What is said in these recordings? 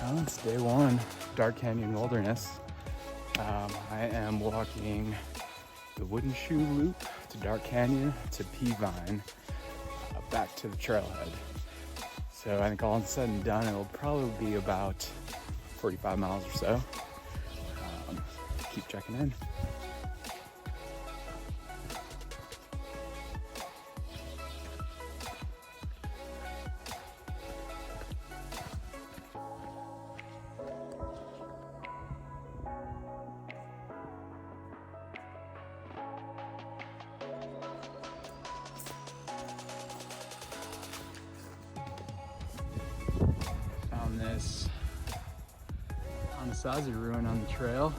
Well, it's day one, Dark Canyon Wilderness. I am walking the Woodenshoe loop to Dark Canyon to Peavine, back to the trailhead. So I think all said and done, it'll probably be about 45 miles or so. Keep checking in. Found this Anasazi ruin on the trail.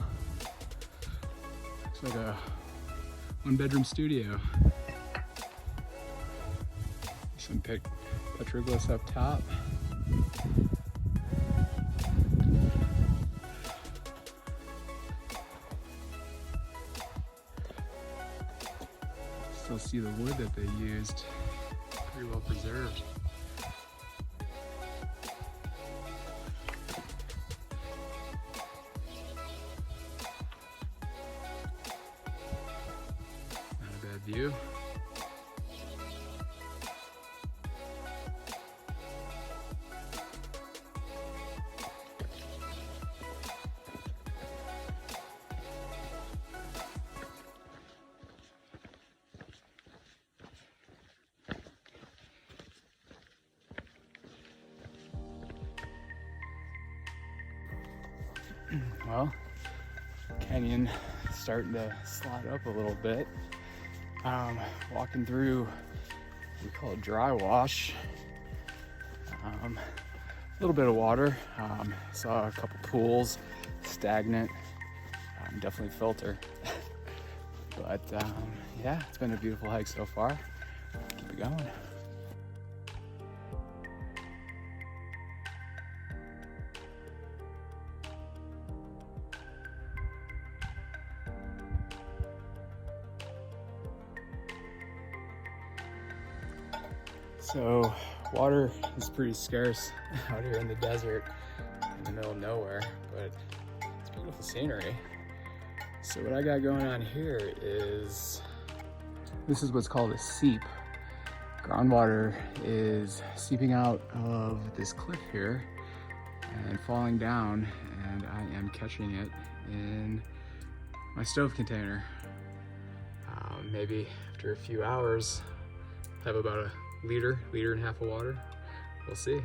Looks like a one-bedroom studio. Some petroglyphs up top. Still see the wood that they used. Pretty well preserved. Not a bad view. Well, canyon starting to slide up a little bit. Walking through, we call it dry wash. A little bit of water. Saw a couple pools, stagnant, definitely filter. But yeah, it's been a beautiful hike so far. Keep it going. So water is pretty scarce out here in the desert in the middle of nowhere, but it's beautiful scenery. So what I got going on here is, this is what's called a seep. Groundwater is seeping out of this cliff here and falling down, and I am catching it in my stove container. Maybe after a few hours, I'll have about a liter and a half of water. We'll see.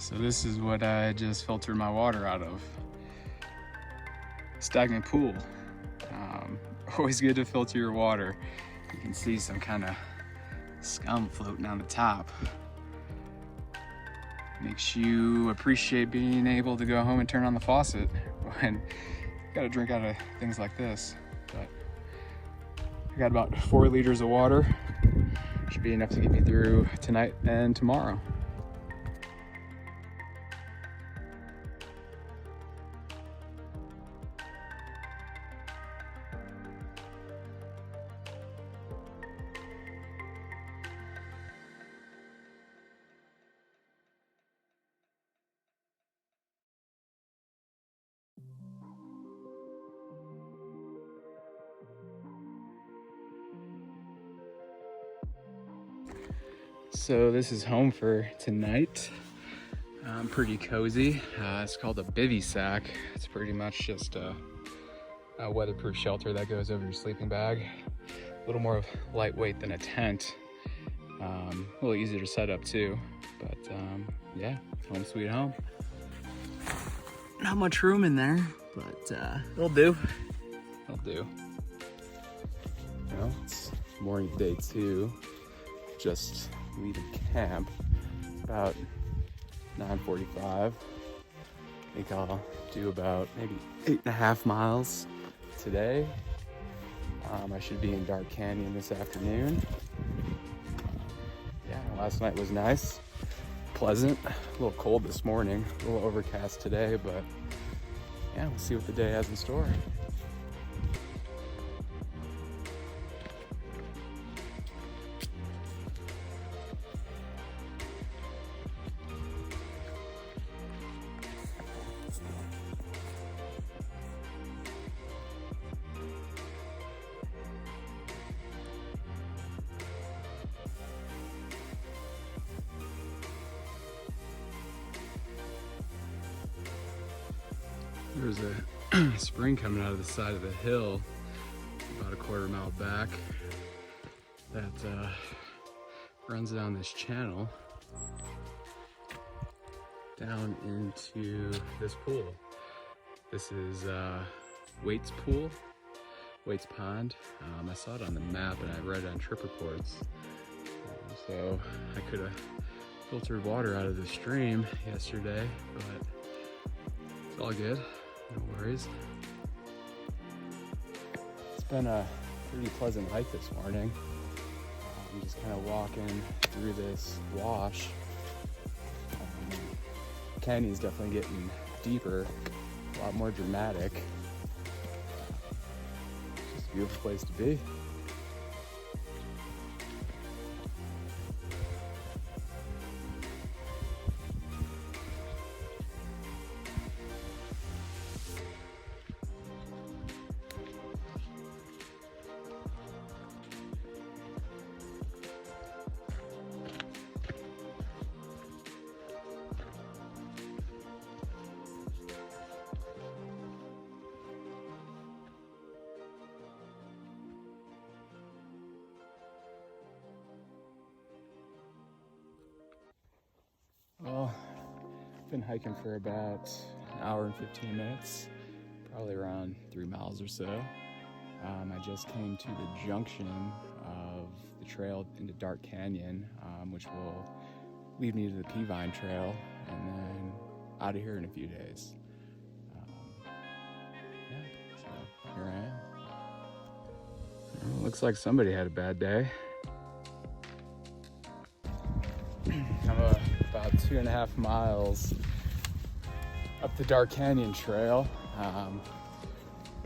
So this is what I just filtered my water out of. Stagnant pool. Always good to filter your water. You can see some kind of scum floating on the top. Makes you appreciate being able to go home and turn on the faucet when gotta drink out of things like this. But I got about 4 liters of water. Should be enough to get me through tonight and tomorrow. So this is home for tonight. Pretty cozy. It's called a bivy sack. It's pretty much just a weatherproof shelter that goes over your sleeping bag. A little more lightweight than a tent. A little easier to set up too. But yeah, home sweet home. Not much room in there, but it'll do. It'll do. Well, it's morning day 2. Just leaving camp about 9:45. I think I'll do about maybe 8.5 miles today. I should be in Dark Canyon this afternoon. Yeah, last night was nice, pleasant, a little cold this morning, a little overcast today, but yeah, we'll see what the day has in store. There's a spring coming out of the side of the hill about a quarter mile back that runs down this channel down into this pool. This is Waite's Pool, Waite's Pond. I saw it on the map and I read it on trip reports. So I could have filtered water out of the stream yesterday, but it's all good, no worries. It's been a pretty pleasant hike this morning. I'm just kind of walking through this wash. Canyon's definitely getting deeper, a lot more dramatic. It's just a beautiful place to be. Well, I've been hiking for about an hour and 15 minutes, probably around 3 miles or so. I just came to the junction of the trail into Dark Canyon, which will lead me to the Peavine Trail, and then out of here in a few days. Yeah, so here I am. Well, looks like somebody had a bad day. I'm about 2.5 miles up the Dark Canyon Trail.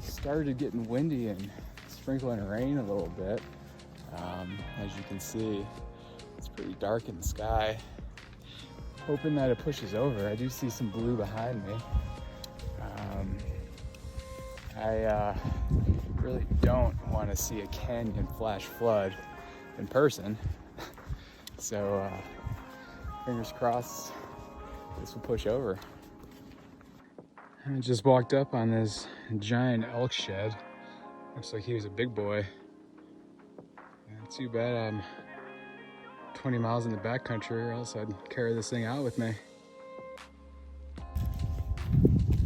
Started getting windy and sprinkling rain a little bit. As you can see, it's pretty dark in the sky. Hoping that it pushes over. I do see some blue behind me. I really don't want to see a canyon flash flood in person. So fingers crossed this will push over. I just walked up on this giant elk shed. Looks like he was a big boy. Not too bad I'm 20 miles in the backcountry, or else I'd carry this thing out with me.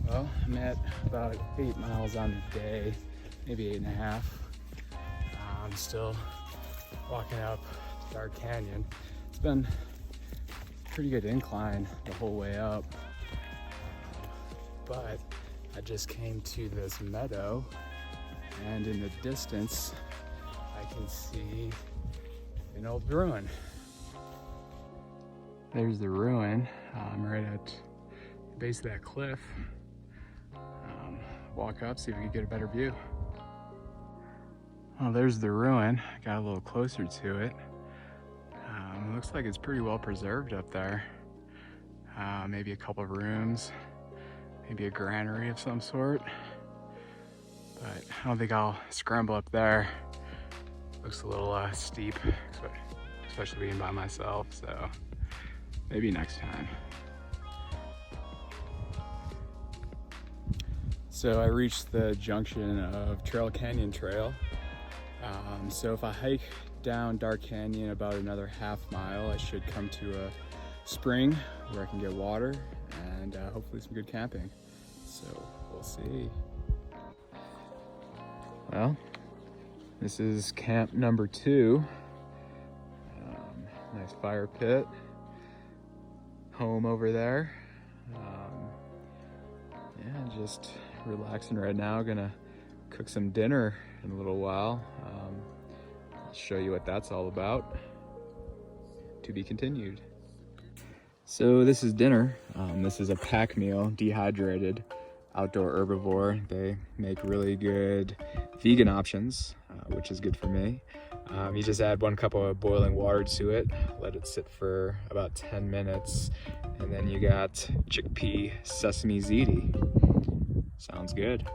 Well, I'm at about 8 miles on the day, maybe 8.5. I'm still walking up Dark Canyon. It's been a pretty good incline the whole way up, but I just came to this meadow, and in the distance I can see an old ruin. There's the ruin. I'm right at the base of that cliff. Walk up, see if we can get a better view. Oh, there's the ruin. Got a little closer to it. Looks like it's pretty well preserved up there. Maybe a couple of rooms, maybe a granary of some sort. But I don't think I'll scramble up there. Looks a little steep, especially being by myself, so maybe next time. So I reached the junction of Trail Canyon Trail. So if I hike down Dark Canyon about another half mile, I should come to a spring where I can get water and hopefully some good camping. So we'll see. Well, this is camp number 2. Nice fire pit. Home over there. Yeah, just relaxing right now. Gonna cook some dinner in a little while. I'll show you what that's all about. To be continued. So this is dinner. This is a pack meal, dehydrated, outdoor herbivore. They make really good vegan options, which is good for me. You just add 1 cup of boiling water to it, let it sit for about 10 minutes, and then you got chickpea sesame ziti. Sounds good.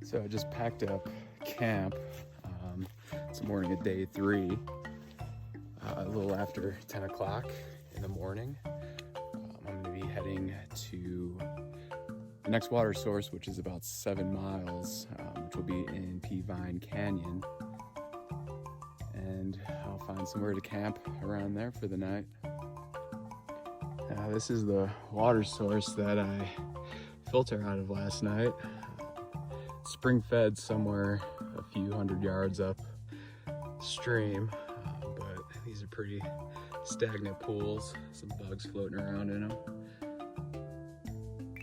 So I just packed up camp. It's the morning of day 3, a little after 10 o'clock in the morning. I'm gonna be heading to the next water source, which is about 7 miles, which will be in Peavine Canyon. And I'll find somewhere to camp around there for the night. This is the water source that I filter out of last night. Spring fed somewhere a few hundred yards up stream, but these are pretty stagnant pools. Some bugs floating around in them.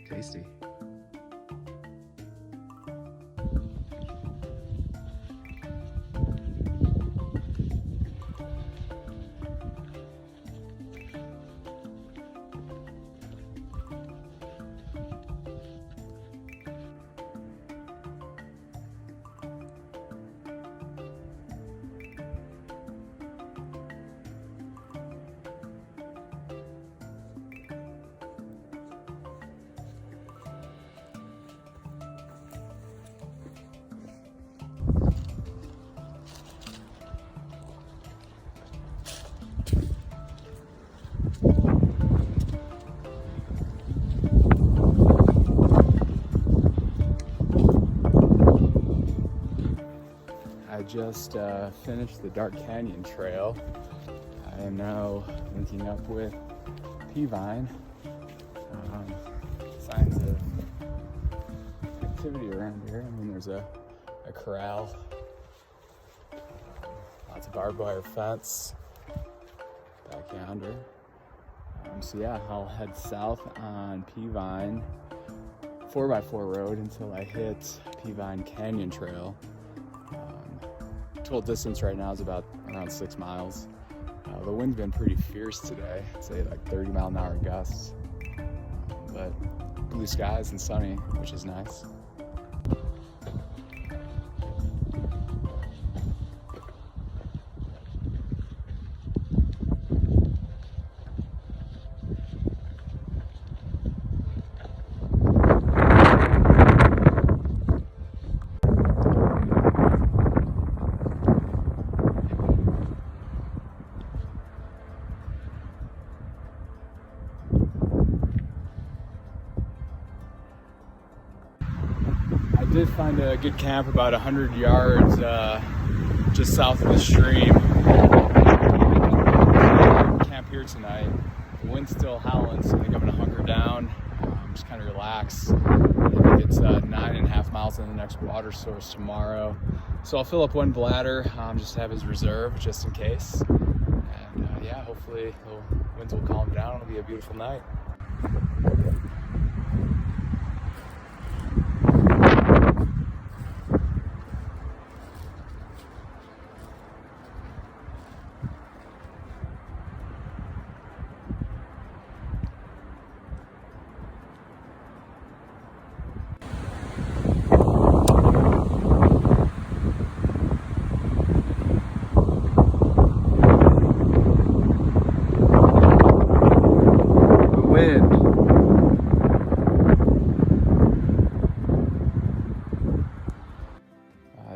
Tasty. I just finished the Dark Canyon Trail. I am now linking up with Peavine. Signs of activity around here. I mean, there's a corral, lots of barbed wire fence back yonder. So yeah, I'll head south on Peavine 4x4 road until I hit Peavine Canyon Trail. Total distance right now is about around 6 miles. The wind's been pretty fierce today, I'd say like 30-mile-an-hour gusts. But blue skies and sunny, which is nice. I did find a good camp about 100 yards just south of the stream. Camp here tonight. The wind's still howling, so I think I'm gonna hunker down, just kind of relax. I think it's 9.5 miles to the next water source tomorrow. So I'll fill up one bladder, just have as reserve, just in case. And yeah, hopefully the winds will calm down. It'll be a beautiful night.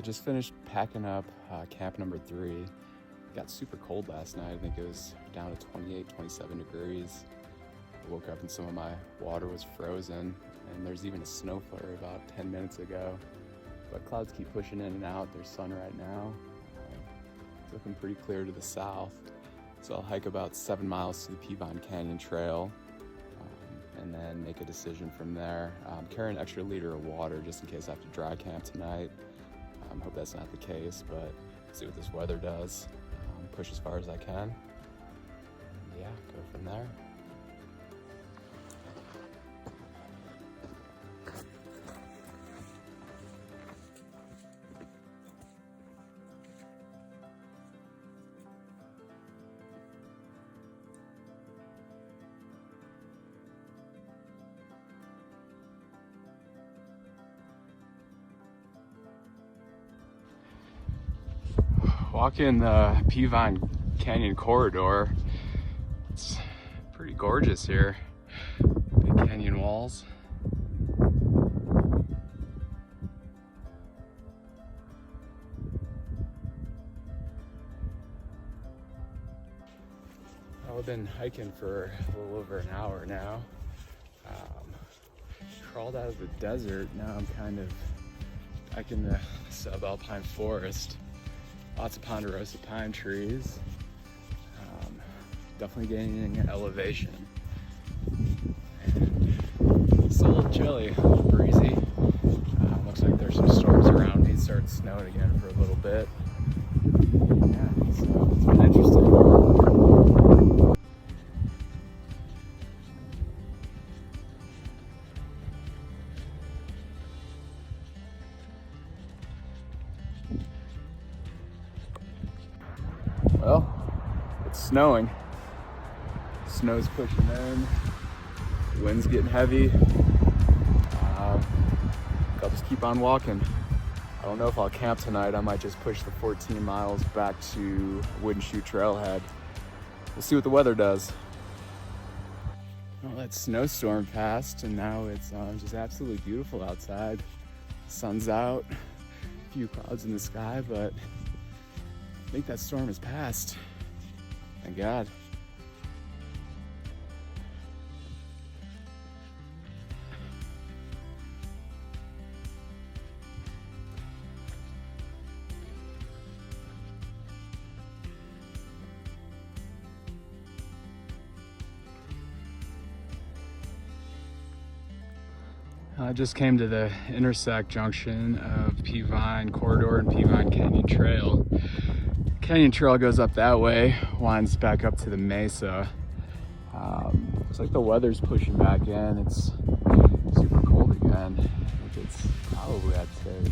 Just finished packing up camp number 3. It got super cold last night. I think it was down to 28, 27 degrees. I woke up and some of my water was frozen, and there's even a snow flurry about 10 minutes ago. But clouds keep pushing in and out. There's sun right now. It's looking pretty clear to the south. So I'll hike about 7 miles to the Peavine Canyon Trail, and then make a decision from there. Carry an extra liter of water just in case I have to dry camp tonight. Hope that's not the case, but see what this weather does. Push as far as I can. And yeah, go from there. Walking the Peavine Canyon corridor. It's pretty gorgeous here. Big canyon walls. Well, I've been hiking for a little over an hour now. Crawled out of the desert. Now I'm kind of back in the subalpine forest. Lots of ponderosa pine trees. Definitely gaining elevation. And it's a little chilly, a little breezy. Looks like there's some storms around me. It started snowing again for a little bit. Yeah, so it's been interesting. Well, it's snowing. Snow's pushing in. The wind's getting heavy. I'll just keep on walking. I don't know if I'll camp tonight. I might just push the 14 miles back to Woodenshoe trailhead. We'll see what the weather does. Well, that snowstorm passed, and now it's just absolutely beautiful outside. Sun's out, a few clouds in the sky, but I think that storm has passed. Thank God. I just came to the intersect junction of Peavine Corridor and Peavine Canyon Trail. Canyon Trail goes up that way, winds back up to the mesa. Looks like the weather's pushing back in. It's super cold again. I think it's probably, I'd say,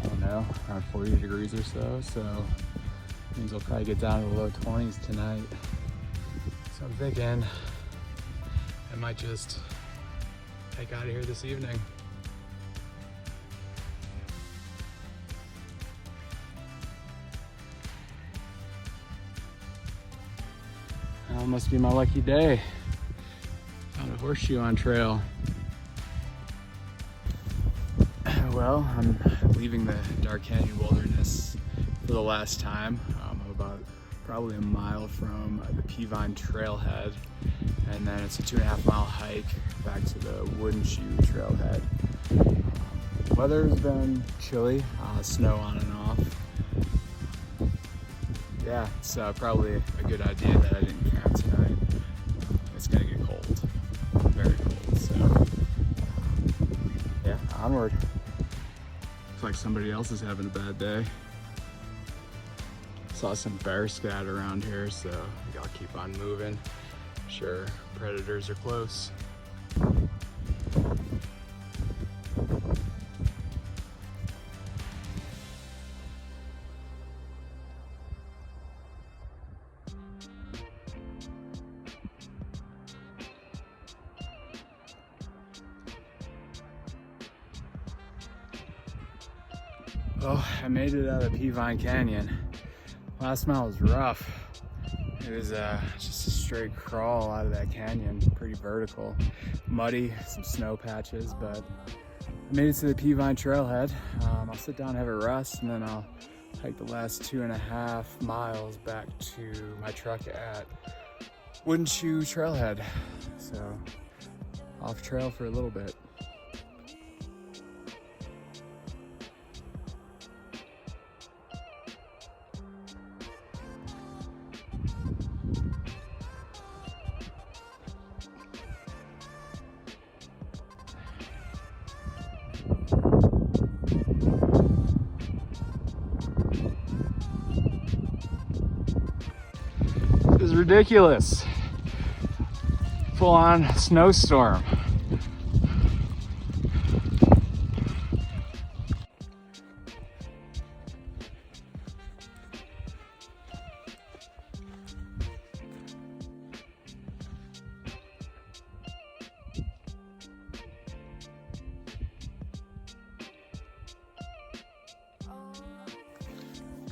I don't know, around 40 degrees or so. So it means we'll probably get down to the low 20s tonight. So I'm thinking I might just heck out of here this evening. Well, must be my lucky day. Found a horseshoe on trail. Well, I'm leaving the Dark Canyon Wilderness for the last time. I'm about probably a mile from the Peavine trailhead, and then it's a 2.5 mile hike back to the Woodenshoe trailhead. Weather's been chilly, snow on and off. Yeah, it's probably a good idea that I didn't camp tonight. It's gonna get cold, very cold, so yeah, onward. Looks like somebody else is having a bad day. Saw some bear scat around here, so I'll keep on moving. Sure, predators are close. Well, I made it out of Peavine Canyon. Last mile was rough. It was just a straight crawl out of that canyon, pretty vertical, muddy, some snow patches, but I made it to the Peavine trailhead. I'll sit down and have a rest, and then I'll hike the last 2.5 miles back to my truck at Woodenshoe trailhead. So off trail for a little bit. This is ridiculous. Full on snowstorm.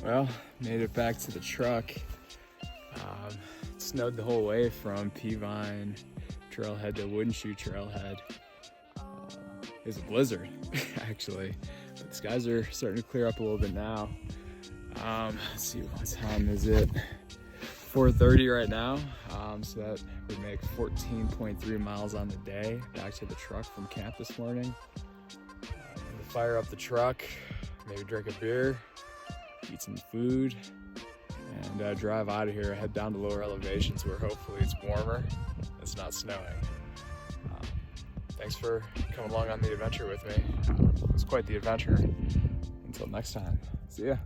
Well, made it back to the truck. It snowed the whole way from Peavine trailhead to Woodenshoe trailhead. It was a blizzard, actually. But the skies are starting to clear up a little bit now. Let's see, what time is it? 4:30 right now. So that would make 14.3 miles on the day back to the truck from camp this morning. I'm gonna fire up the truck, maybe drink a beer, eat some food, and drive out of here, head down to lower elevations where hopefully it's warmer, it's not snowing. Thanks for coming along on the adventure with me. It was quite the adventure. Until next time, see ya.